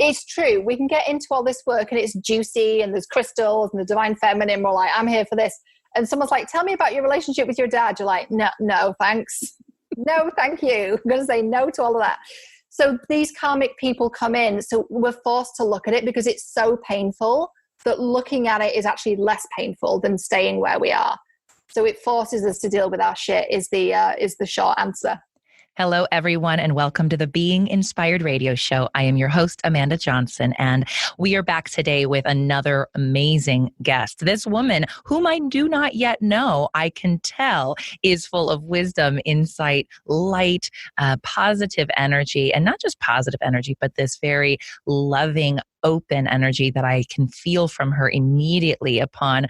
it's true. We can get into all this work and it's juicy and there's crystals and the divine feminine. We're like, I'm here for this. And someone's like, tell me about your relationship with your dad. You're like, no, thanks. No, thank you. I'm going to say no to all of that. So these karmic people come in. So we're forced to look at it because it's so painful that looking at it is actually less painful than staying where we are. So it forces us to deal with our shit is the short answer. Hello, everyone, and welcome to the Being Inspired Radio Show. I am your host, Amanda Johnson, and we are back today with another amazing guest. This woman, whom I do not yet know, I can tell is full of wisdom, insight, light, positive energy, and not just positive energy, but this very loving, open energy that I can feel from her immediately upon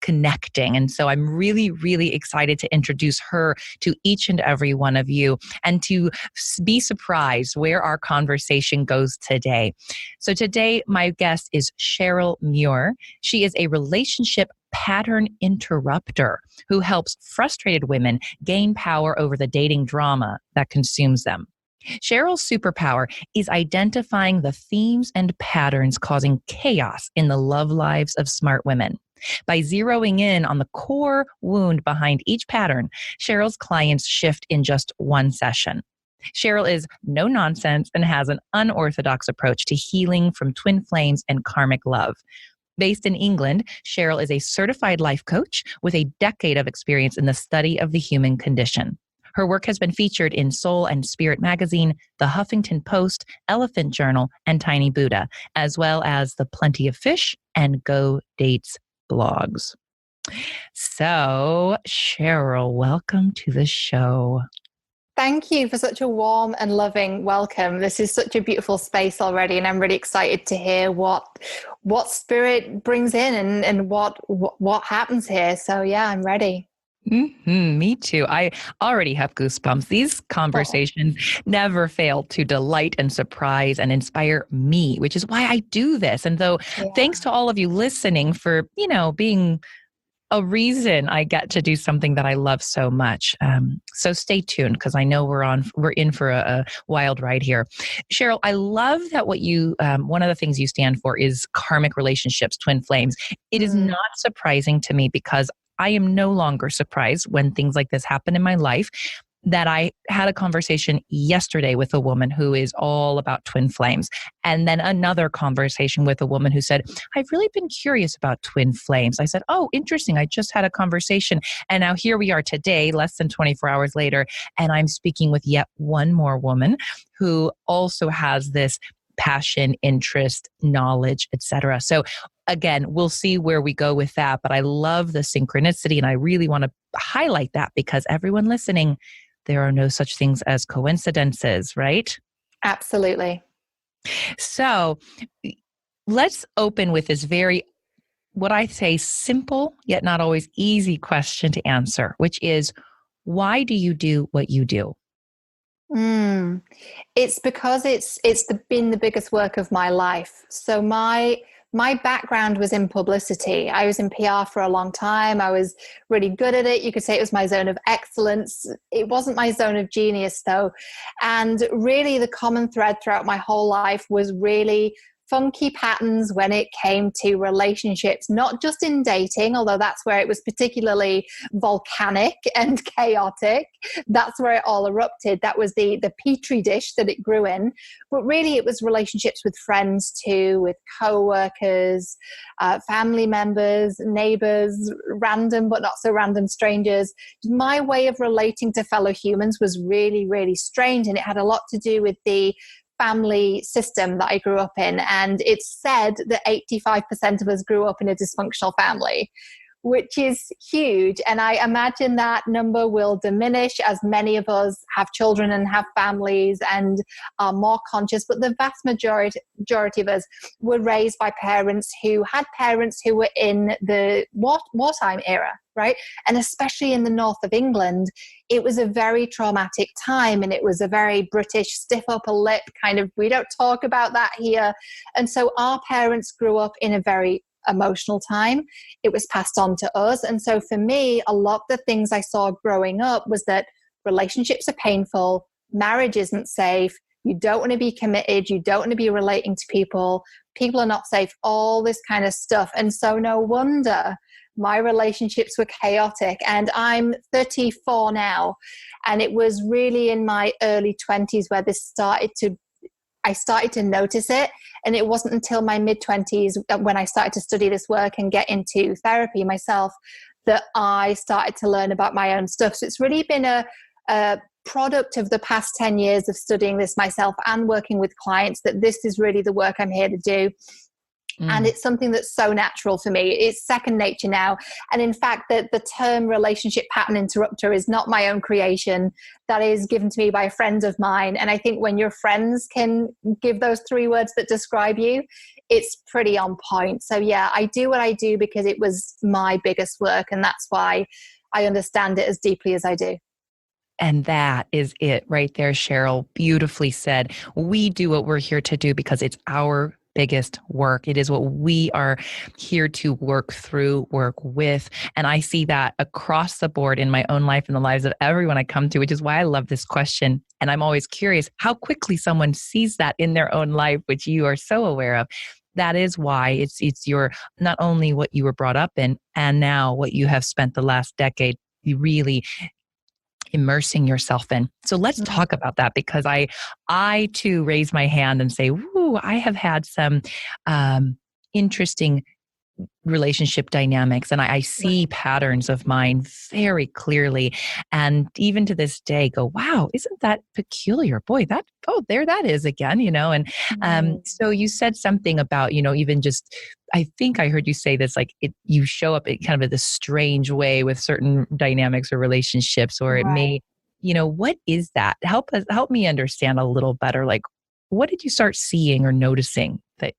connecting. And so I'm really, really excited to introduce her to each and every one of you and to be surprised where our conversation goes today. So today, my guest is Cheryl Muir. She is a relationship pattern interrupter who helps frustrated women gain power over the dating drama that consumes them. Cheryl's superpower is identifying the themes and patterns causing chaos in the love lives of smart women. By zeroing in on the core wound behind each pattern, Cheryl's clients shift in just one session. Cheryl is no nonsense and has an unorthodox approach to healing from twin flames and karmic love. Based in England, Cheryl is a certified life coach with a decade of experience in the study of the human condition. Her work has been featured in Soul and Spirit magazine, the Huffington Post, Elephant Journal, and Tiny Buddha, as well as the Plenty of Fish and Go Dates blogs. So, Cheryl, welcome to the show. Thank you for such a warm and loving welcome. This is such a beautiful space already, and I'm really excited to hear what spirit brings in and what happens here. So yeah, I'm ready. Mm-hmm, me too. I already have goosebumps. These conversations never fail to delight and surprise and inspire me, which is why I do this. And though, thanks to all of you listening for, being a reason I get to do something that I love so much. So stay tuned because I know we're in for a wild ride here. Cheryl, I love that what you, one of the things you stand for is karmic relationships, twin flames. It is not surprising to me because I am no longer surprised when things like this happen in my life. That I had a conversation yesterday with a woman who is all about twin flames. And then another conversation with a woman who said, I've really been curious about twin flames. I said, oh, interesting. I just had a conversation. And now here we are today, less than 24 hours later. And I'm speaking with yet one more woman who also has this passion, interest, knowledge, etc. So again, we'll see where we go with that. But I love the synchronicity. And I really want to highlight that because everyone listening, there are no such things as coincidences, right? Absolutely. So let's open with this very, what I say, simple, yet not always easy question to answer, which is, why do you do what you do? It's because it's been the biggest work of my life. So my background was in publicity. I was in PR for a long time. I was really good at it. You could say it was my zone of excellence. It wasn't my zone of genius though. And really the common thread throughout my whole life was really funky patterns when it came to relationships, not just in dating, although that's where it was particularly volcanic and chaotic. That's where it all erupted. That was the petri dish that it grew in. But really it was relationships with friends too, with co-workers, family members, neighbors, random but not so random strangers. My way of relating to fellow humans was really, really strange, and it had a lot to do with the family system that I grew up in. And it's said that 85% of us grew up in a dysfunctional family, which is huge. And I imagine that number will diminish as many of us have children and have families and are more conscious. But the vast majority of us were raised by parents who had parents who were in the wartime era, right? And especially in the north of England, it was a very traumatic time, and it was a very British stiff upper lip kind of, we don't talk about that here. And so our parents grew up in a very emotional time. It was passed on to us. And so for me, a lot of the things I saw growing up was that relationships are painful, marriage isn't safe, You don't want to be committed. You don't want to be relating to people. People are not safe, all this kind of stuff. And so no wonder my relationships were chaotic. And I'm 34 now. And it was really in my early 20s where I started to notice it. And it wasn't until my mid-20s when I started to study this work and get into therapy myself that I started to learn about my own stuff. So it's really been a product of the past 10 years of studying this myself and working with clients that this is really the work I'm here to do. And it's something that's so natural for me. It's second nature now. And in fact, the term relationship pattern interrupter is not my own creation. That is given to me by a friend of mine. And I think when your friends can give those 3 words that describe you, it's pretty on point. So yeah, I do what I do because it was my biggest work. And that's why I understand it as deeply as I do. And that is it right there, Cheryl. Beautifully said. We do what we're here to do because it's our biggest work. It is what we are here to work through, work with. And I see that across the board in my own life and the lives of everyone I come to, which is why I love this question. And I'm always curious how quickly someone sees that in their own life, which you are so aware of. That is why it's your, not only what you were brought up in, and now what you have spent the last decade you really immersing yourself in. So let's talk about that, because I too raise my hand and say, "Ooh, I have had some interesting relationship dynamics, and I see patterns of mine very clearly, and even to this day go, wow, isn't that peculiar? Boy, there that is again, And so you said something about, even just, I think I heard you say this, like you show up in kind of this strange way with certain dynamics or relationships, or it may, what is that? Help me understand a little better. Like, what did you start seeing or noticing that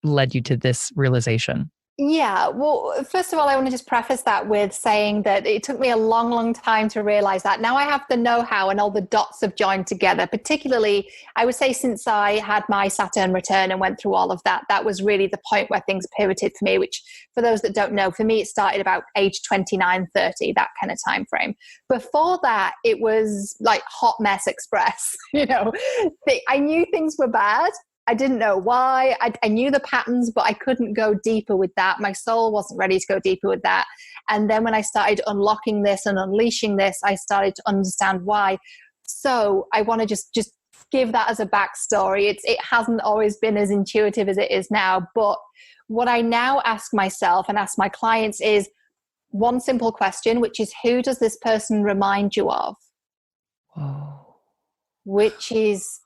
led you to this realization? Yeah, well, first of all, I want to just preface that with saying that it took me a long, long time to realize that. Now I have the know-how and all the dots have joined together, particularly, I would say, since I had my Saturn return and went through all of that. That was really the point where things pivoted for me, which for those that don't know, for me, it started about age 29, 30, that kind of time frame. Before that, it was like hot mess express. I knew things were bad. I didn't know why. I knew the patterns, but I couldn't go deeper with that. My soul wasn't ready to go deeper with that. And then when I started unlocking this and unleashing this, I started to understand why. So I want to just give that as a backstory. It hasn't always been as intuitive as it is now. But what I now ask myself and ask my clients is one simple question, which is, who does this person remind you of? Whoa. Which is...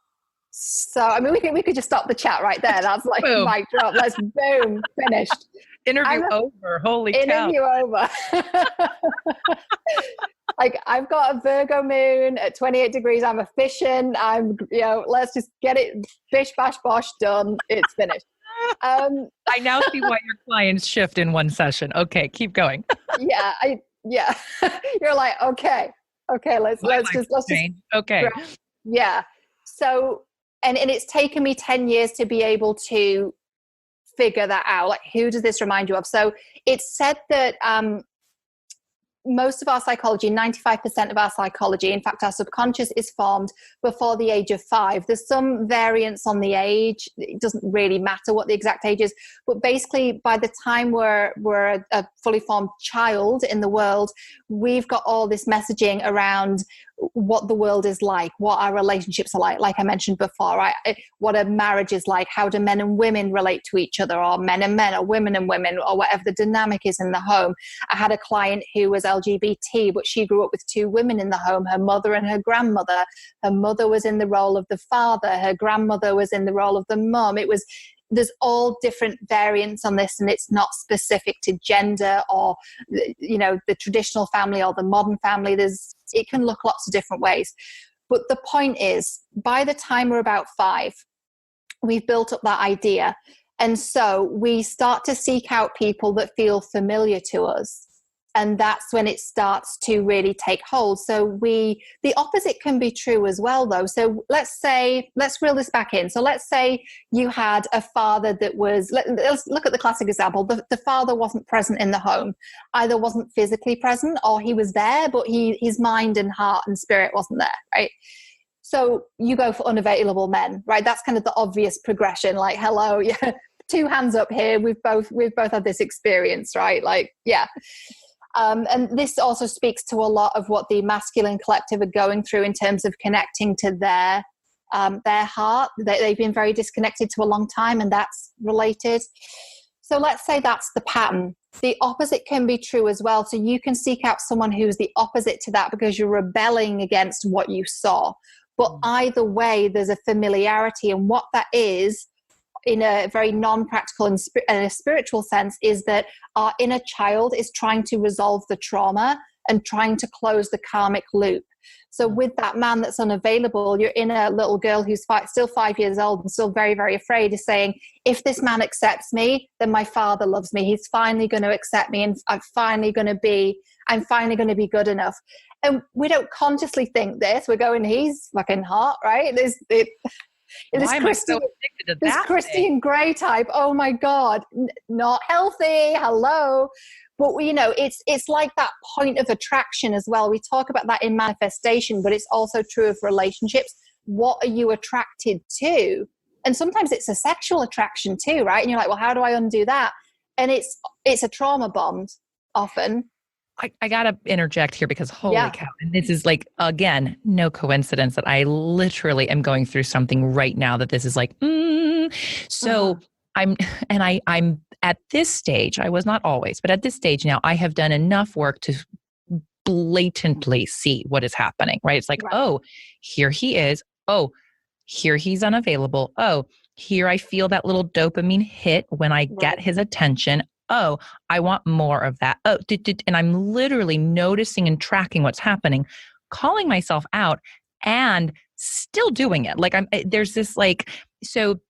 So, I mean, we could just stop the chat right there. That's like Boom. Mic drop. Let's boom, finished. Interview over. Holy cow. Interview over. Like, I've got a Virgo moon at 28 degrees. I'm efficient. Let's just get it. Bish, bash, bosh, done. It's finished. I now see why your clients shift in one session. Okay, keep going. Yeah. You're like, okay, let's just. Okay. Yeah. So, and it's taken me 10 years to be able to figure that out. Like, who does this remind you of? So it's said that most of our psychology, 95% of our psychology, in fact, our subconscious, is formed before the age of 5. There's some variance on the age. It doesn't really matter what the exact age is. But basically, by the time we're a fully formed child in the world, we've got all this messaging around what the world is like, what our relationships are like I mentioned before, right? What a marriage is like, how do men and women relate to each other, or men and men, or women and women, or whatever the dynamic is in the home. I had a client who was LGBT, but she grew up with 2 women in the home, her mother and her grandmother. Her mother was in the role of the father, her grandmother was in the role of the mom. There's all different variants on this, and it's not specific to gender or, the traditional family or the modern family. It can look lots of different ways. But the point is, by the time we're about 5, we've built up that idea. And so we start to seek out people that feel familiar to us. And that's when it starts to really take hold. So the opposite can be true as well, though. So let's reel this back in. So let's say you had a father that was, let's look at the classic example. The father wasn't present in the home, either wasn't physically present, or he was there, but his mind and heart and spirit wasn't there, right? So you go for unavailable men, right? That's kind of the obvious progression. Like, hello, yeah, 2 hands up here. We've both had this experience, right? Like, yeah. And this also speaks to a lot of what the masculine collective are going through in terms of connecting to their heart. They've been very disconnected to a long time, and that's related. So let's say that's the pattern. The opposite can be true as well. So you can seek out someone who's the opposite to that because you're rebelling against what you saw. But either way, there's a familiarity. And what that is, in a very non-practical and a spiritual sense, is that our inner child is trying to resolve the trauma and trying to close the karmic loop. So with that man that's unavailable, your inner little girl who's still 5 years old and still very, very afraid is saying, if this man accepts me, then my father loves me. He's finally going to accept me, and I'm finally going to be good enough. And we don't consciously think this. We're going, he's fucking hot, right? This Christian Grey type. Oh my God, not healthy. Hello. But it's like that point of attraction as well. We talk about that in manifestation, but it's also true of relationships. What are you attracted to? And sometimes it's a sexual attraction too, right? And you're like, well, how do I undo that? And it's a trauma bond often. I got to interject here because holy cow. And this is like, again, no coincidence that I literally am going through something right now that this is like, So I'm at this stage, I was not always, but at this stage now, I have done enough work to blatantly see what is happening, right? It's like, oh, here he is. Oh, here he's unavailable. Oh, here I feel that little dopamine hit when I get his attention. Oh, I want more of that. Oh, and I'm literally noticing and tracking what's happening, calling myself out and still doing it. Like there's this like, so,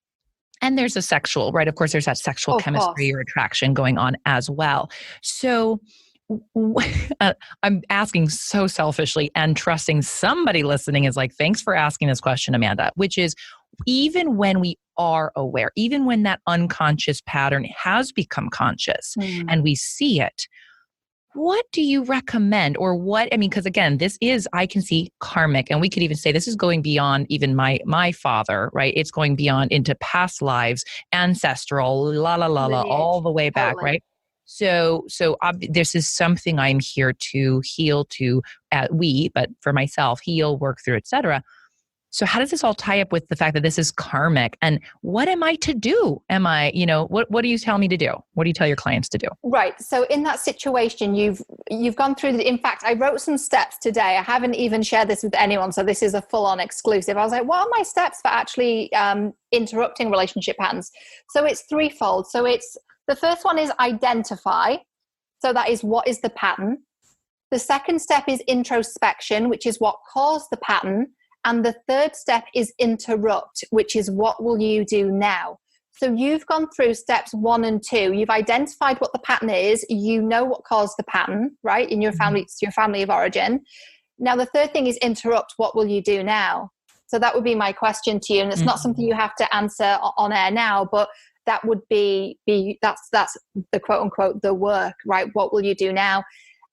and there's a sexual, right? Of course, there's that sexual chemistry or attraction going on as well. So I'm asking so selfishly and trusting somebody listening is like, thanks for asking this question, Amanda, which is, even when we are aware, even when that unconscious pattern has become conscious and we see it, what do you recommend or because again, this is, I can see karmic, and we could even say this is going beyond even my father, right? It's going beyond into past lives, ancestral, all the way back, right? So this is something I'm here to heal but for myself, heal, work through, etc. So how does this all tie up with the fact that this is karmic, and what am I to do? What do you tell me to do? What do you tell your clients to do? Right. So in that situation, you've gone through in fact, I wrote some steps today. I haven't even shared this with anyone. So this is a full on exclusive. I was like, what are my steps for actually interrupting relationship patterns? So it's threefold. So the first one is identify. So that is, what is the pattern? The second step is introspection, which is what caused the pattern. And the third step is interrupt, which is what will you do now? So you've gone through steps 1 and 2. You've identified what the pattern is. You know what caused the pattern, right? In your family, it's your family of origin. Now, the third thing is interrupt. What will you do now? So that would be my question to you. And it's not something you have to answer on air now, but that would be that's the quote unquote, the work, right? What will you do now?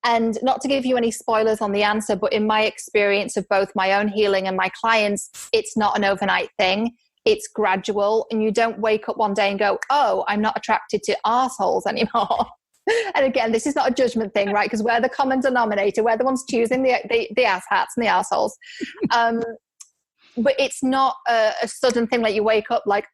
And not to give you any spoilers on the answer, but in my experience of both my own healing and my clients, it's not an overnight thing. It's gradual. And you don't wake up one day and go, oh, I'm not attracted to arseholes anymore. And again, this is not a judgment thing, right? Because we're the common denominator. We're the ones choosing the ass hats and the arseholes. But it's not a sudden thing like you wake up like,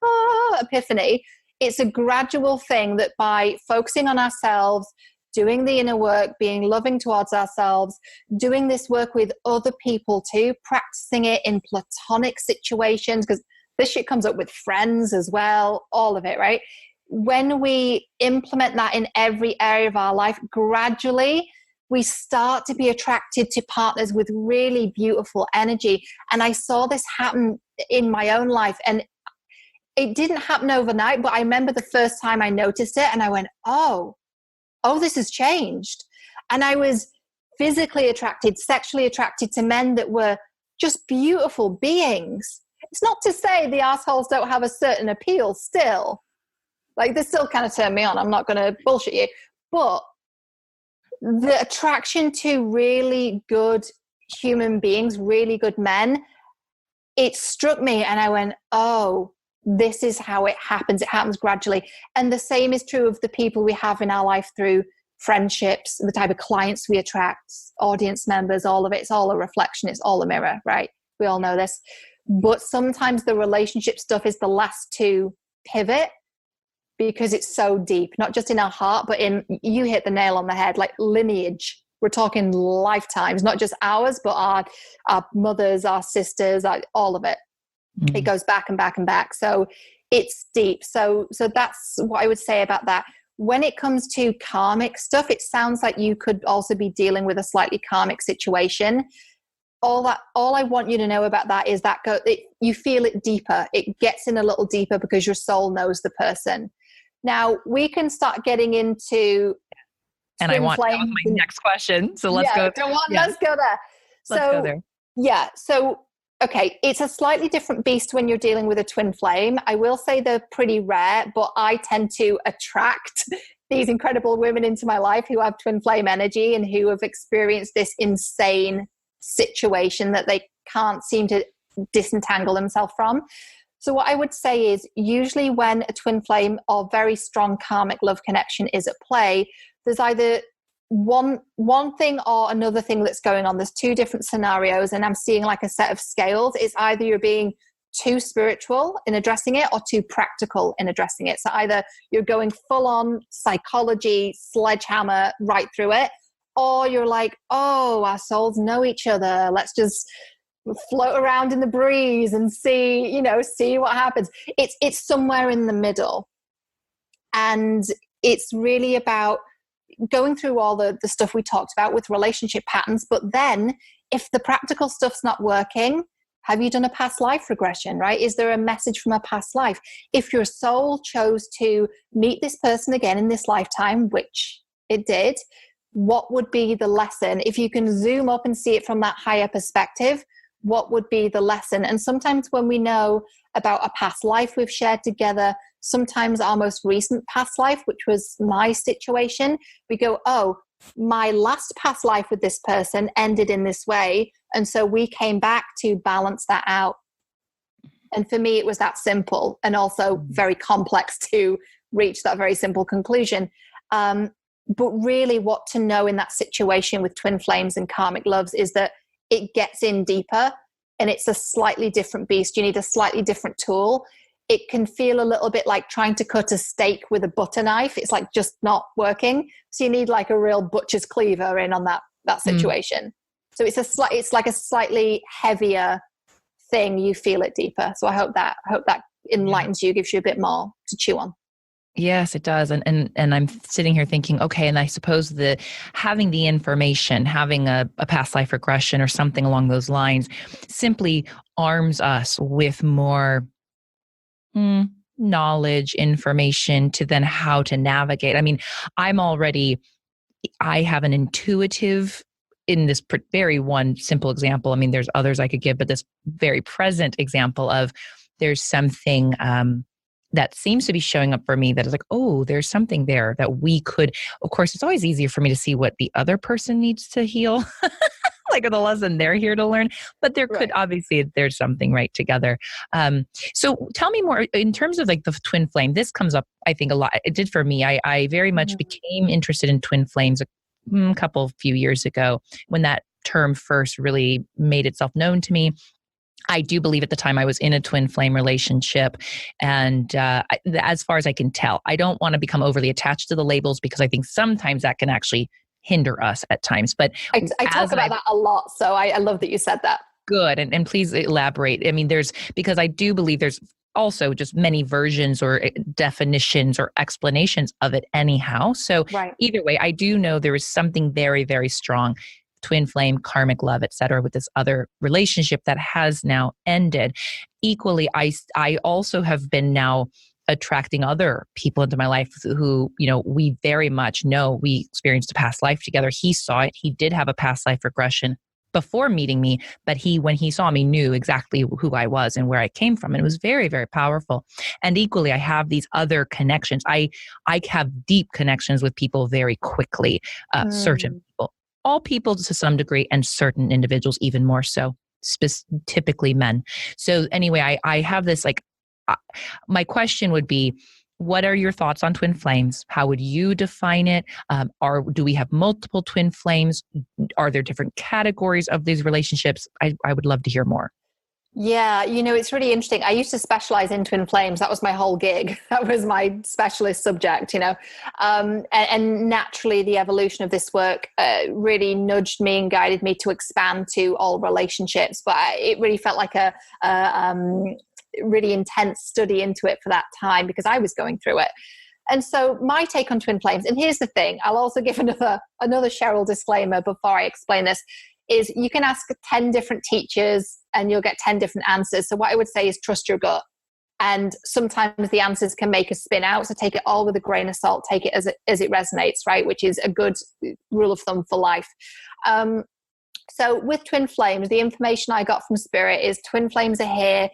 epiphany. It's a gradual thing that by focusing on ourselves, doing the inner work, being loving towards ourselves, doing this work with other people too, practicing it in platonic situations, because this shit comes up with friends as well, all of it, right? When we implement that in every area of our life, gradually we start to be attracted to partners with really beautiful energy. And I saw this happen in my own life, and it didn't happen overnight, but I remember the first time I noticed it and I went, oh, this has changed. And I was physically attracted, sexually attracted to men that were just beautiful beings. It's not to say the assholes don't have a certain appeal still. Like, they still kind of turn me on. I'm not going to bullshit you. But the attraction to really good human beings, really good men, it struck me and I went, oh, this is how it happens. It happens gradually. And the same is true of the people we have in our life through friendships, the type of clients we attract, audience members, all of it. It's all a reflection. It's all a mirror, right? We all know this. But sometimes the relationship stuff is the last to pivot because it's so deep, not just in our heart, but in, you hit the nail on the head, like lineage. We're talking lifetimes, not just ours, but our mothers, our sisters, all of it. It goes back and back and back. So it's deep. So that's what I would say about that. When it comes to karmic stuff, it sounds like you could also be dealing with a slightly karmic situation. All I want you to know about that is that you feel it deeper. It gets in a little deeper because your soul knows the person. Now we can start getting into, and I want that was my next question. So let's go. Let's go there. Let's go there. Yeah. So okay, it's a slightly different beast when you're dealing with a twin flame. I will say they're pretty rare, but I tend to attract these incredible women into my life who have twin flame energy and who have experienced this insane situation that they can't seem to disentangle themselves from. So what I would say is usually when a twin flame or very strong karmic love connection is at play, there's either one thing or another thing that's going on. There's two different scenarios, and I'm seeing like a set of scales. It's either you're being too spiritual in addressing it or too practical in addressing it. So either you're going full on psychology, sledgehammer right through it, or you're like, oh, our souls know each other. Let's just float around in the breeze and see what happens. It's somewhere in the middle. And it's really about going through all the stuff we talked about with relationship patterns. But then if the practical stuff's not working, have you done a past life regression, right? Is there a message from a past life? If your soul chose to meet this person again in this lifetime, which it did, what would be the lesson? If you can zoom up and see it from that higher perspective, what would be the lesson? And sometimes when we know about a past life we've shared together, sometimes our most recent past life, which was my situation, we go, oh, my last past life with this person ended in this way. And so we came back to balance that out. And for me, it was that simple and also very complex to reach that very simple conclusion. But really what to know in that situation with twin flames and karmic loves is that it gets in deeper and it's a slightly different beast. You need a slightly different tool. It can feel a little bit like trying to cut a steak with a butter knife. It's like just not working. So you need like a real butcher's cleaver in on that situation. So it's like a slightly heavier thing. You feel it deeper. So I hope that enlightens you, gives you a bit more to chew on. Yes, it does. And I'm sitting here thinking, okay, and I suppose having the information, having a past life regression or something along those lines simply arms us with more knowledge, information to then how to navigate. I mean, I have an intuitive in this very one simple example. I mean, there's others I could give, but this very present example of there's something that seems to be showing up for me that is like, oh, there's something there that we could, of course, it's always easier for me to see what the other person needs to heal, like the lesson they're here to learn, but there could obviously, there's something right together. So tell me more in terms of like the twin flame. This comes up, I think a lot. It did for me. I very much became interested in twin flames a few years ago when that term first really made itself known to me. I do believe at the time I was in a twin flame relationship. And as far as I can tell, I don't want to become overly attached to the labels because I think sometimes that can actually hinder us at times. But I talk about that a lot. So I love that you said that. Good. And please elaborate. I mean, because I do believe there's also just many versions or definitions or explanations of it anyhow. So either way, I do know there is something very, very strong twin flame, karmic love, et cetera, with this other relationship that has now ended. Equally, I also have been now attracting other people into my life who, we very much know we experienced a past life together. He saw it. He did have a past life regression before meeting me, but when he saw me, knew exactly who I was and where I came from. And it was very, very powerful. And equally, I have these other connections. I have deep connections with people very quickly, certain people. All people to some degree and certain individuals even more so. typically men. So anyway, I have this my question would be, what are your thoughts on twin flames? How would you define it? Do we have multiple twin flames? Are there different categories of these relationships? I would love to hear more. Yeah, it's really interesting. I used to specialize in twin flames. That was my whole gig. That was my specialist subject, and naturally the evolution of this work really nudged me and guided me to expand to all relationships. But it really felt like a really intense study into it for that time because I was going through it. And so my take on twin flames, and here's the thing, I'll also give another Cheryl disclaimer before I explain this, is you can ask 10 different teachers and you'll get 10 different answers. So what I would say is trust your gut. And sometimes the answers can make us spin out. So take it all with a grain of salt, take it as it resonates, right? Which is a good rule of thumb for life. So with twin flames, the information I got from Spirit is twin flames are here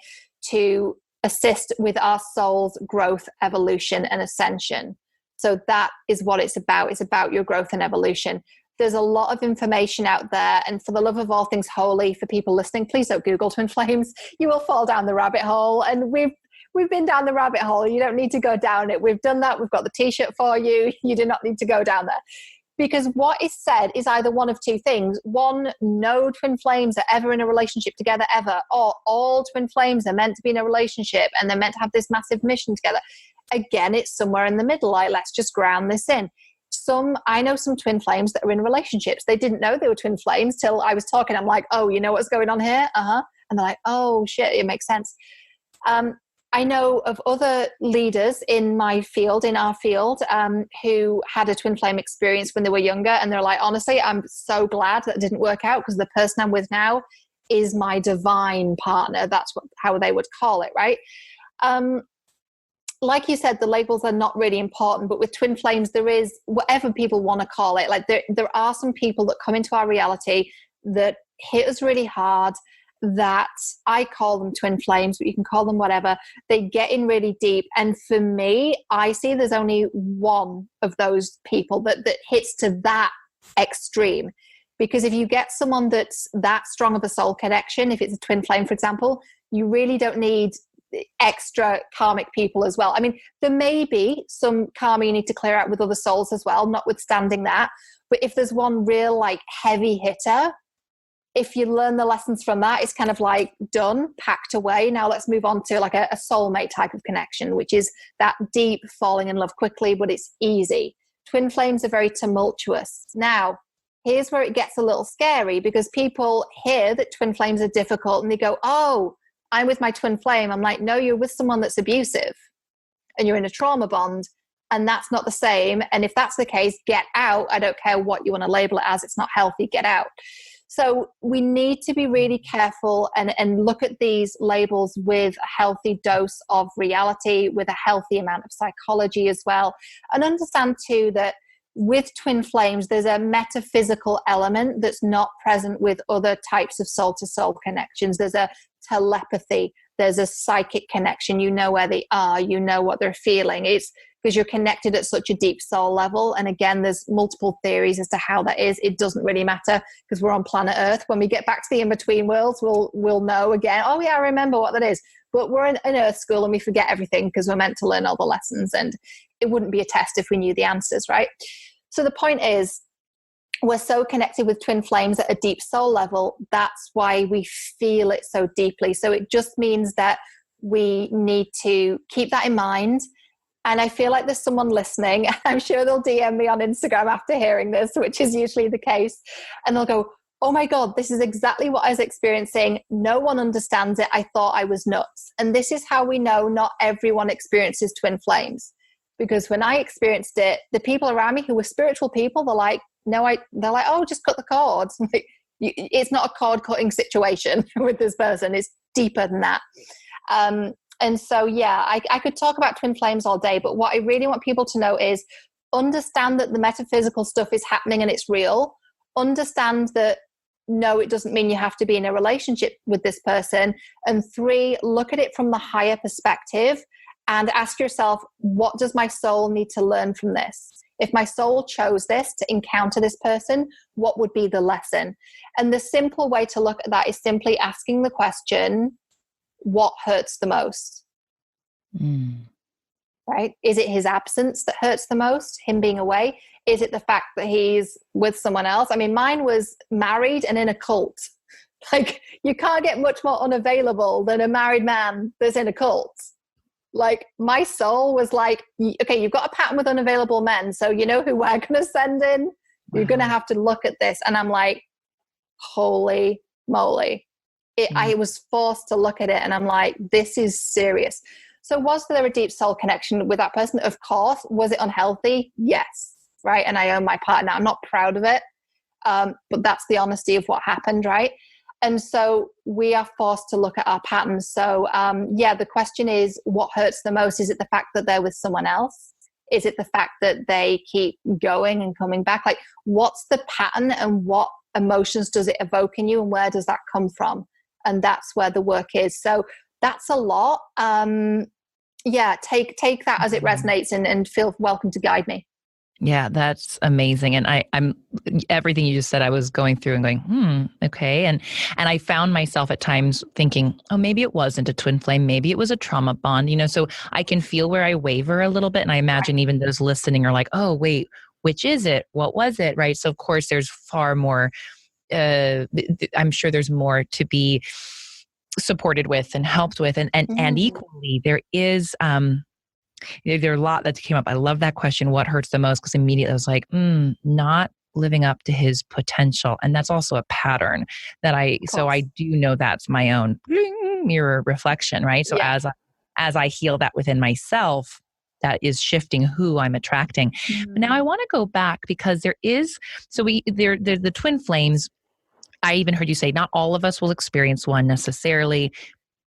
to assist with our soul's growth, evolution, and ascension. So that is what it's about. It's about your growth and evolution. There's a lot of information out there. And for the love of all things holy, for people listening, please don't Google twin flames. You will fall down the rabbit hole. And we've been down the rabbit hole. You don't need to go down it. We've done that. We've got the t-shirt for you. You do not need to go down there. Because what is said is either one of two things. One, no twin flames are ever in a relationship together ever. Or all twin flames are meant to be in a relationship and they're meant to have this massive mission together. Again, it's somewhere in the middle. Like, let's just ground this in. I know some twin flames that are in relationships. They didn't know they were twin flames till I was talking. I'm like, oh, you know what's going on here? And they're like, oh shit, it makes sense. I know of other leaders in our field, who had a twin flame experience when they were younger. And they're like, honestly, I'm so glad that didn't work out because the person I'm with now is my divine partner. That's how they would call it, right? Like you said, the labels are not really important, but with twin flames, there is whatever people want to call it. Like there are some people that come into our reality that hit us really hard, that I call them twin flames, but you can call them whatever. They get in really deep. And for me, I see there's only one of those people that hits to that extreme. Because if you get someone that's that strong of a soul connection, if it's a twin flame, for example, you really don't need extra karmic people as well. I mean, there may be some karma you need to clear out with other souls as well, notwithstanding that. But if there's one real like heavy hitter, if you learn the lessons from that, it's kind of like done, packed away. Now let's move on to like a soulmate type of connection, which is that deep falling in love quickly, but it's easy. Twin flames are very tumultuous. Now, here's where it gets a little scary because people hear that twin flames are difficult and they go, oh, I'm with my twin flame. I'm like, no, you're with someone that's abusive and you're in a trauma bond and that's not the same. And if that's the case, get out. I don't care what you want to label it as. It's not healthy. Get out. So we need to be really careful and look at these labels with a healthy dose of reality, with a healthy amount of psychology as well. And understand too that with twin flames, there's a metaphysical element that's not present with other types of soul-to-soul connections. There's a telepathy. There's a psychic connection. You know where they are. You know what they're feeling. It's because you're connected at such a deep soul level. And again, there's multiple theories as to how that is. It doesn't really matter because we're on planet Earth. When we get back to the in-between worlds, we'll know again, oh yeah, I remember what that is. But we're in Earth school and we forget everything because we're meant to learn all the lessons. And it wouldn't be a test if we knew the answers, right? So the point is, we're so connected with twin flames at a deep soul level. That's why we feel it so deeply. So it just means that we need to keep that in mind. And I feel like there's someone listening. I'm sure they'll DM me on Instagram after hearing this, which is usually the case. And they'll go, oh my God, this is exactly what I was experiencing. No one understands it. I thought I was nuts. And this is how we know not everyone experiences twin flames. Because when I experienced it, the people around me who were spiritual people, they're like, oh, just cut the cords. Like, it's not a cord cutting situation with this person. It's deeper than that. And so, yeah, I could talk about twin flames all day, but what I really want people to know is understand that the metaphysical stuff is happening and it's real. Understand that, no, it doesn't mean you have to be in a relationship with this person. And 3, look at it from the higher perspective and ask yourself, what does my soul need to learn from this? If my soul chose this to encounter this person, what would be the lesson? And the simple way to look at that is simply asking the question, what hurts the most? Right? Is it his absence that hurts the most, him being away? Is it the fact that he's with someone else? I mean, mine was married and in a cult. Like, you can't get much more unavailable than a married man that's in a cult. Like, my soul was like, okay, you've got a pattern with unavailable men, so you know who we're going to send in? Wow. You're going to have to look at this. And I'm like, holy moly. I was forced to look at it, and I'm like, this is serious. So was there a deep soul connection with that person? Of course. Was it unhealthy? Yes. Right. And I own my partner. I'm not proud of it. But that's the honesty of what happened. Right. And so we are forced to look at our patterns. So the question is, what hurts the most? Is it the fact that they're with someone else? Is it the fact that they keep going and coming back? Like, what's the pattern and what emotions does it evoke in you, and where does that come from? And that's where the work is. So that's a lot. Take that as it resonates, and feel welcome to guide me. Yeah, that's amazing. And I'm everything you just said, I was going through and going, okay. And I found myself at times thinking, oh, maybe it wasn't a twin flame. Maybe it was a trauma bond, so I can feel where I waver a little bit. And I imagine even those listening are like, oh, wait, which is it? What was it? Right. So of course there's far more, I'm sure there's more to be supported with and helped with. And equally there is, there are a lot that came up. I love that question. What hurts the most? Because immediately I was like, not living up to his potential. And that's also a pattern that I do know that's my own mirror reflection, right? So as I heal that within myself, that is shifting who I'm attracting. But now I want to go back, because there is, the twin flames. I even heard you say not all of us will experience one necessarily.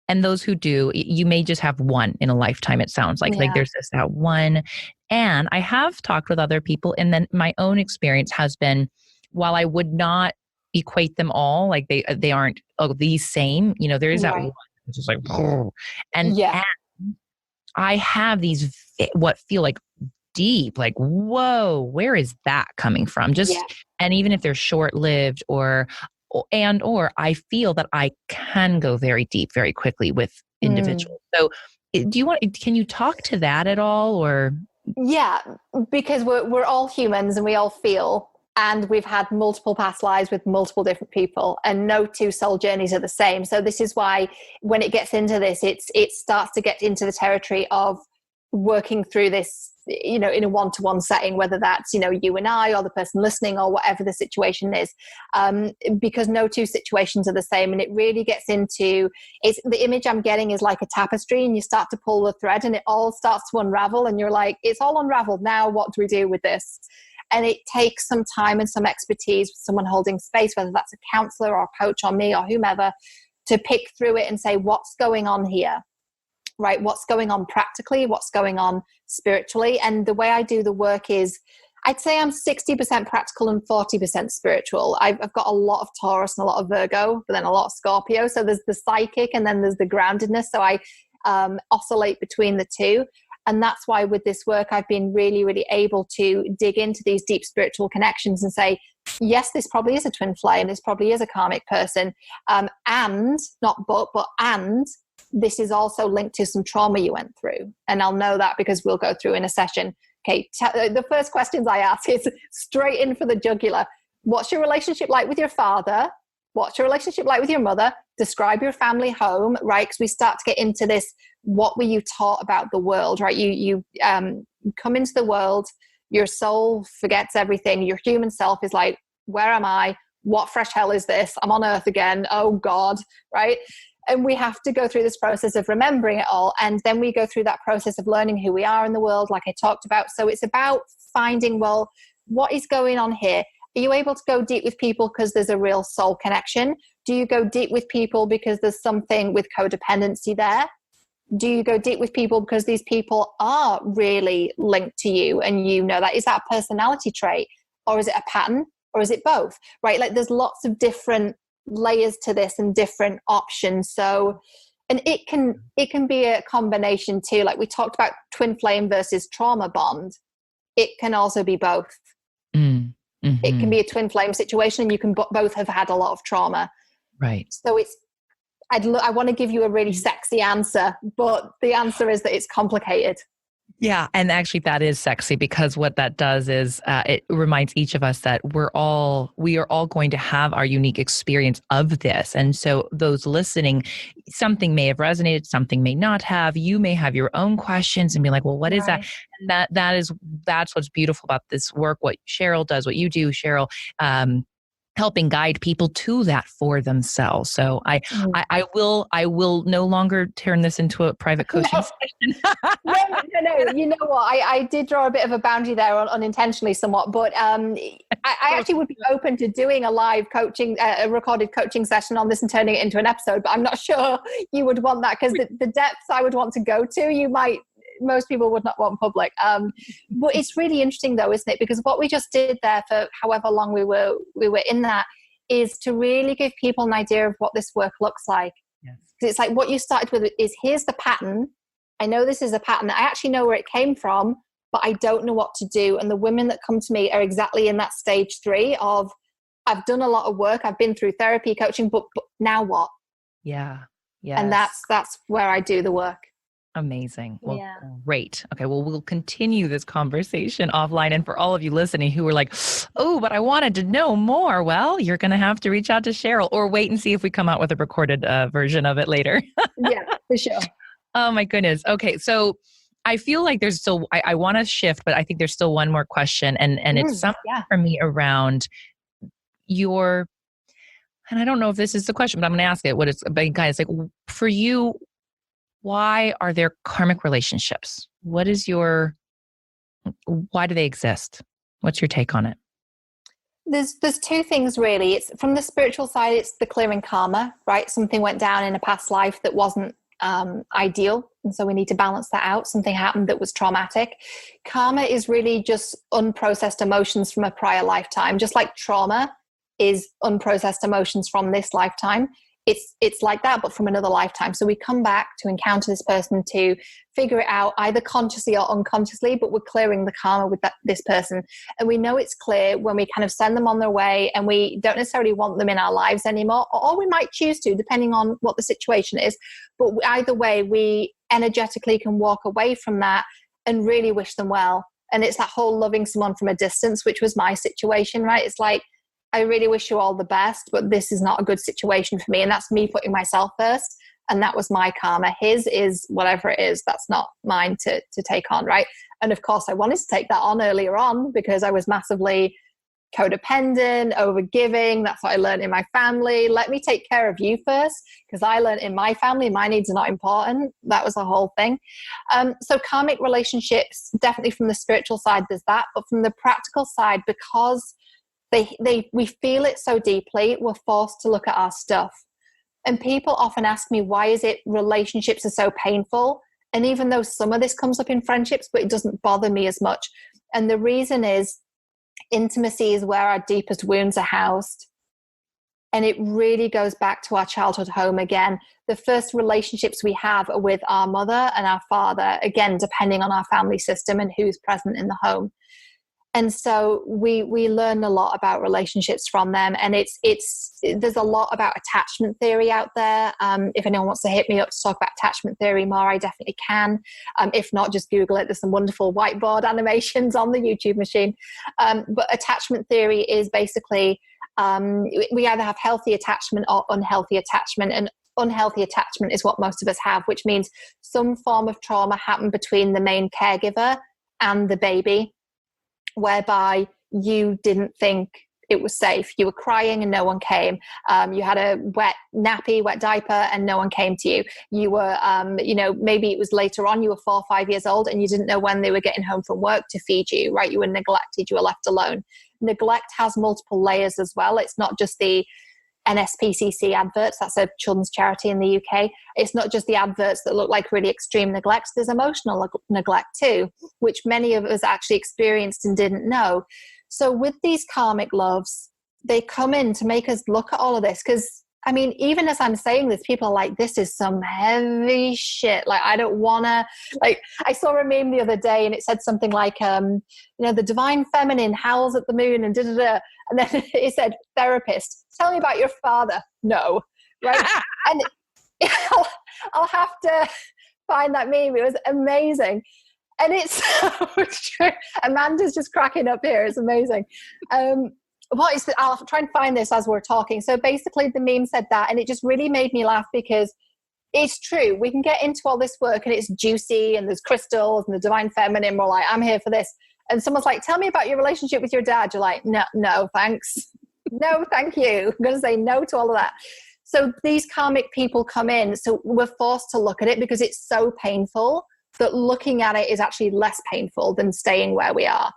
And those who do, you may just have one in a lifetime, it sounds like. Like there's just that one. And I have talked with other people, and then my own experience has been, while I would not equate them all, like they aren't the same, there is that one. It's just like, and I have these what feel like deep, like, whoa, where is that coming from? And even if they're short-lived or I feel that I can go very deep very quickly with individuals. So can you talk to that at all, or? Yeah, because we're all humans and we all feel, and we've had multiple past lives with multiple different people, and no two soul journeys are the same. So this is why when it gets into this, it starts to get into the territory of working through this, in a one-to-one setting, whether that's, you and I, or the person listening, or whatever the situation is, because no two situations are the same. And it really gets into, the image I'm getting is like a tapestry, and you start to pull the thread and it all starts to unravel, and you're like, it's all unraveled now. What do we do with this? And it takes some time and some expertise with someone holding space, whether that's a counselor or a coach or me or whomever, to pick through it and say, what's going on here? Right? What's going on practically? What's going on spiritually? And the way I do the work is, I'd say I'm 60% practical and 40% spiritual. I've got a lot of Taurus and a lot of Virgo, but then a lot of Scorpio. So there's the psychic and then there's the groundedness. So I oscillate between the two. And that's why with this work, I've been really, really able to dig into these deep spiritual connections and say, yes, this probably is a twin flame. This probably is a karmic person. And this is also linked to some trauma you went through. And I'll know that because we'll go through in a session. Okay, the first questions I ask is straight in for the jugular. What's your relationship like with your father? What's your relationship like with your mother? Describe your family home, right? Because we start to get into this, what were you taught about the world, right? You come into the world, your soul forgets everything. Your human self is like, where am I? What fresh hell is this? I'm on earth again. Oh God, right? And we have to go through this process of remembering it all. And then we go through that process of learning who we are in the world, like I talked about. So it's about finding, well, what is going on here? Are you able to go deep with people because there's a real soul connection? Do you go deep with people because there's something with codependency there? Do you go deep with people because these people are really linked to you and you know that? Is that a personality trait, or is it a pattern, or is it both, right? Like there's lots of different layers to this and different options. So, and it can be a combination too. Like we talked about twin flame versus trauma bond. it can also be both. Mm. It can Mm-hmm. be a twin flame situation, and you can both have had a lot of trauma. Right. So I want to give you a really sexy answer, but the answer is that it's complicated. Yeah. And actually that is sexy, because what that does is it reminds each of us that we are all going to have our unique experience of this. And so those listening, something may have resonated, something may not have. You may have your own questions and be like, well, what is that? And that's what's beautiful about this work, what Cheryl does, what you do, Cheryl. Helping guide people to that for themselves. So I will no longer turn this into a private coaching session. No. You know what? I did draw a bit of a boundary there unintentionally somewhat, but I actually would be open to doing a live coaching, a recorded coaching session on this and turning it into an episode, but I'm not sure you would want that, because the depths I would want to go to, most people would not want public. But it's really interesting though, isn't it? Because what we just did there for however long we were in that is to really give people an idea of what this work looks like. Yes. Because it's like what you started with is, here's the pattern. I know this is a pattern. I actually know where it came from, but I don't know what to do. And the women that come to me are exactly in that stage 3 of, I've done a lot of work. I've been through therapy, coaching, but now what? Yeah. Yeah. And that's where I do the work. Amazing. Well, great. Okay. Well, we'll continue this conversation offline. And for all of you listening who were like, oh, but I wanted to know more. Well, you're going to have to reach out to Cheryl, or wait and see if we come out with a recorded version of it later. Yeah, for sure. Oh my goodness. Okay. So I feel like there's still, I want to shift, but I think there's still one more question. And it's something for me around your, and I don't know if this is the question, but I'm going to ask it. What it's about, guys, like for you, why are there karmic relationships? Why do they exist? What's your take on it? There's 2 things really. It's from the spiritual side, it's the clearing karma, right? Something went down in a past life that wasn't ideal. And so we need to balance that out. Something happened that was traumatic. Karma is really just unprocessed emotions from a prior lifetime, just like trauma is unprocessed emotions from this lifetime. It's like that, but from another lifetime. So we come back to encounter this person to figure it out either consciously or unconsciously, but we're clearing the karma with this person. And we know it's clear when we kind of send them on their way and we don't necessarily want them in our lives anymore, or we might choose to, depending on what the situation is. But either way, we energetically can walk away from that and really wish them well. And it's that whole loving someone from a distance, which was my situation, right? It's like, I really wish you all the best, but this is not a good situation for me. And that's me putting myself first. And that was my karma. His is whatever it is. That's not mine to take on, right? And of course, I wanted to take that on earlier on because I was massively codependent, overgiving. That's what I learned in my family. Let me take care of you first, because I learned in my family, my needs are not important. That was the whole thing. So karmic relationships, definitely from the spiritual side, there's that. But from the practical side, because we feel it so deeply, we're forced to look at our stuff. And people often ask me, why is it relationships are so painful? And even though some of this comes up in friendships, but it doesn't bother me as much. And the reason is intimacy is where our deepest wounds are housed. And it really goes back to our childhood home again. The first relationships we have are with our mother and our father, again, depending on our family system and who's present in the home. And so we learn a lot about relationships from them. And there's a lot about attachment theory out there. If anyone wants to hit me up to talk about attachment theory more, I definitely can. If not, just Google it. There's some wonderful whiteboard animations on the YouTube machine. But attachment theory is basically, we either have healthy attachment or unhealthy attachment. And unhealthy attachment is what most of us have, which means some form of trauma happened between the main caregiver and the baby, whereby you didn't think it was safe. You were crying and no one came. You had a wet nappy, wet diaper, and no one came to you. You were, maybe it was later on, you were 4 or 5 years old and you didn't know when they were getting home from work to feed you, right? You were neglected, you were left alone. Neglect has multiple layers as well. It's not just the NSPCC adverts. That's a children's charity in the UK. It's not just the adverts that look like really extreme neglect. There's emotional neglect too, which many of us actually experienced and didn't know. So with these karmic loves, they come in to make us look at all of this, because I mean, even as I'm saying this, people are like, this is some heavy shit. Like, I don't want to, like, I saw a meme the other day and it said something like, the divine feminine howls at the moon and da-da-da. And then it said, therapist, tell me about your father. No. Right. And I'll have to find that meme. It was amazing. And it's so true. Amanda's just cracking up here. It's amazing. I'll try and find this as we're talking. So basically the meme said that, and it just really made me laugh because it's true. We can get into all this work and it's juicy and there's crystals and the divine feminine. We're like, I'm here for this. And someone's like, tell me about your relationship with your dad. You're like, no, thanks. No, thank you. I'm going to say no to all of that. So these karmic people come in. So we're forced to look at it because it's so painful that looking at it is actually less painful than staying where we are.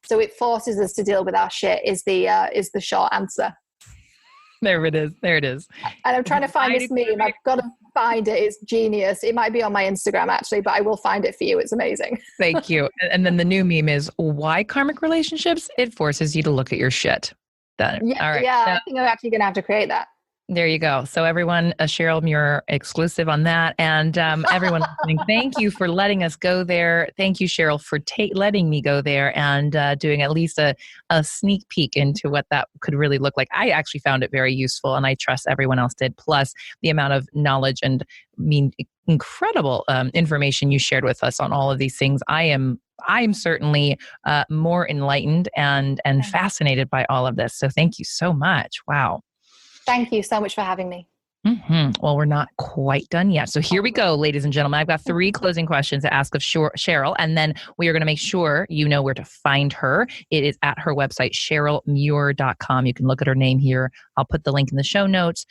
So it forces us to deal with our shit is the short answer. There it is. And I'm trying to find this meme. I've got to find it. It's genius. It might be on my Instagram actually, but I will find it for you. It's amazing. Thank you. And then the new meme is why karmic relationships? It forces you to look at your shit. Done. Yeah, all right. Yeah, I think I'm actually going to have to create that. There you go. So everyone, a Cheryl Muir exclusive on that. And everyone listening, thank you for letting us go there. Thank you, Cheryl, for letting me go there and doing at least a sneak peek into what that could really look like. I actually found it very useful and I trust everyone else did. Plus the amount of knowledge and incredible information you shared with us on all of these things. I'm certainly more enlightened and fascinated by all of this. So thank you so much. Wow. Thank you so much for having me. Mm-hmm. Well, we're not quite done yet. So here we go, ladies and gentlemen. I've got 3 closing questions to ask of Cheryl, and then we are going to make sure you know where to find her. It is at her website, CherylMuir.com. You can look at her name here. I'll put the link in the show notes.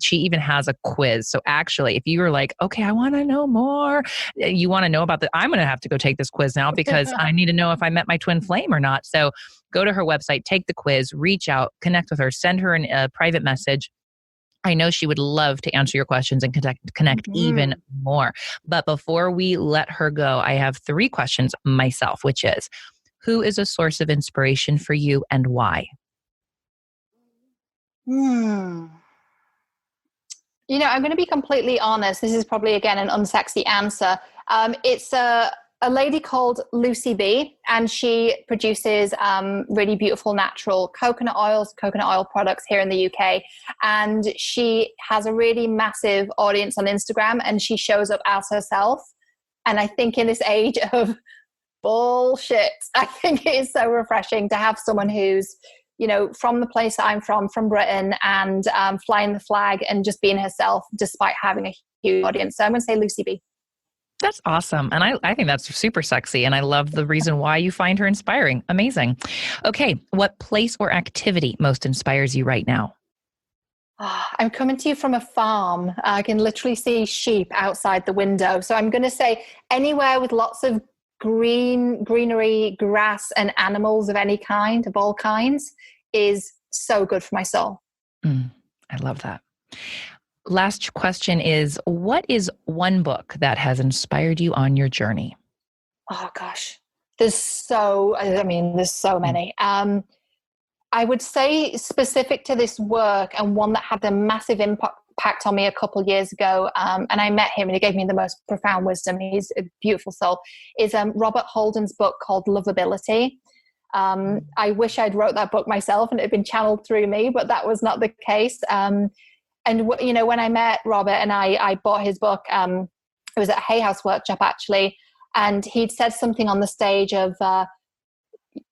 She even has a quiz. So actually, if you were like, okay, I want to know more, you want to know about I'm going to have to go take this quiz now because I need to know if I met my twin flame or not. So go to her website, take the quiz, reach out, connect with her, send her a private message. I know she would love to answer your questions and connect even more. But before we let her go, I have 3 questions myself, which is, who is a source of inspiration for you and why? I'm going to be completely honest. This is probably, again, an unsexy answer. It's a lady called Lucy B, and she produces really beautiful natural coconut oil products here in the UK. And she has a really massive audience on Instagram, and she shows up as herself. And I think in this age of bullshit, I think it is so refreshing to have someone who's, from the place that I'm from Britain, and flying the flag and just being herself despite having a huge audience. So I'm going to say Lucy B. That's awesome. And I think that's super sexy. And I love the reason why you find her inspiring. Amazing. Okay. What place or activity most inspires you right now? I'm coming to you from a farm. I can literally see sheep outside the window. So I'm going to say anywhere with lots of greenery, grass, and animals of any kind, of all kinds, is so good for my soul. I love that. Last question is, what is one book that has inspired you on your journey? Oh gosh, there's so many. I would say specific to this work, and one that had a massive impact on me a couple of years ago, and I met him and he gave me the most profound wisdom. He's a beautiful soul, is Robert Holden's book called Lovability. I wish I'd wrote that book myself and it had been channeled through me, but that was not the case. And when I met Robert and I bought his book, it was at a Hay House workshop actually, and he'd said something on the stage of,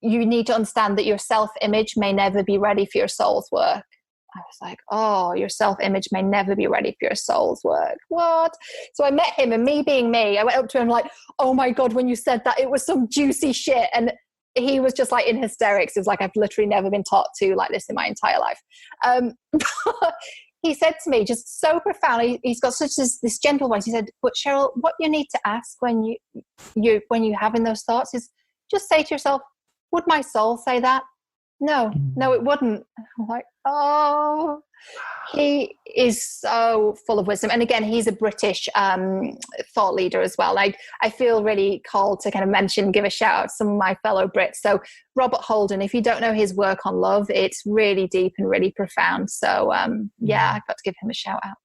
you need to understand that your self-image may never be ready for your soul's work. I was like, oh, your self-image may never be ready for your soul's work. What? So I met him, and me being me, I went up to him like, oh my God, when you said that, it was some juicy shit. And he was just like in hysterics. It was like, I've literally never been taught to like this in my entire life. He said to me, just so profound, he's got such this gentle voice. He said, but Cheryl, what you need to ask when you're having those thoughts is just say to yourself, would my soul say that? No, it wouldn't. I'm like, oh, he is so full of wisdom. And again, he's a British thought leader as well. I feel really called to kind of give a shout out to some of my fellow Brits. So Robert Holden, if you don't know his work on love, it's really deep and really profound. So yeah, I've got to give him a shout out.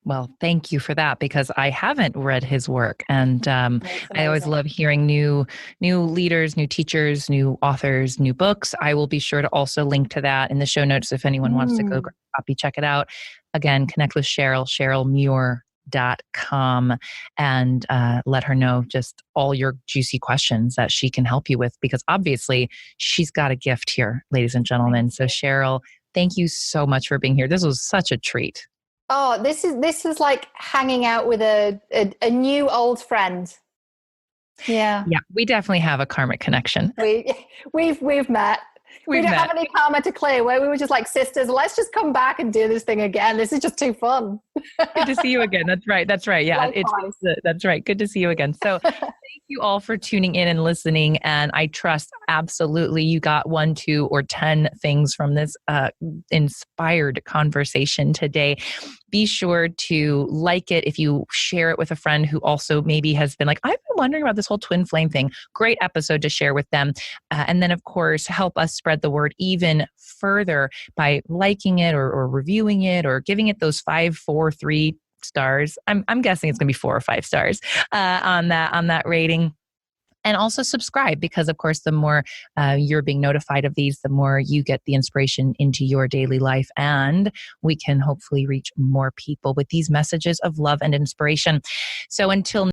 Well, thank you for that, because I haven't read his work, and I always love hearing new leaders, new teachers, new authors, new books. I will be sure to also link to that in the show notes if anyone wants to go grab a copy, check it out. Again, connect with Cheryl, CherylMuir.com, and let her know just all your juicy questions that she can help you with, because obviously she's got a gift here, ladies and gentlemen. So Cheryl, thank you so much for being here. This was such a treat. Oh, this is like hanging out with a new old friend. Yeah. Yeah, we definitely have a karmic connection. We've met. We don't have any karma to clear, where we were just like sisters. Let's just come back and do this thing again. This is just too fun. Good to see you again. That's right. Yeah, that's right. Good to see you again. So thank you all for tuning in and listening. And I trust absolutely you got 1, 2, or 10 things from this inspired conversation today. Be sure to like it if you share it with a friend who also maybe has been like, I've been wondering about this whole twin flame thing. Great episode to share with them. And then, of course, help us spread the word even further by liking it or reviewing it or giving it those 5, 4, 3 stars. I'm guessing it's going to be 4 or 5 stars on that rating. And also subscribe, because, of course, the more you're being notified of these, the more you get the inspiration into your daily life. And we can hopefully reach more people with these messages of love and inspiration. So until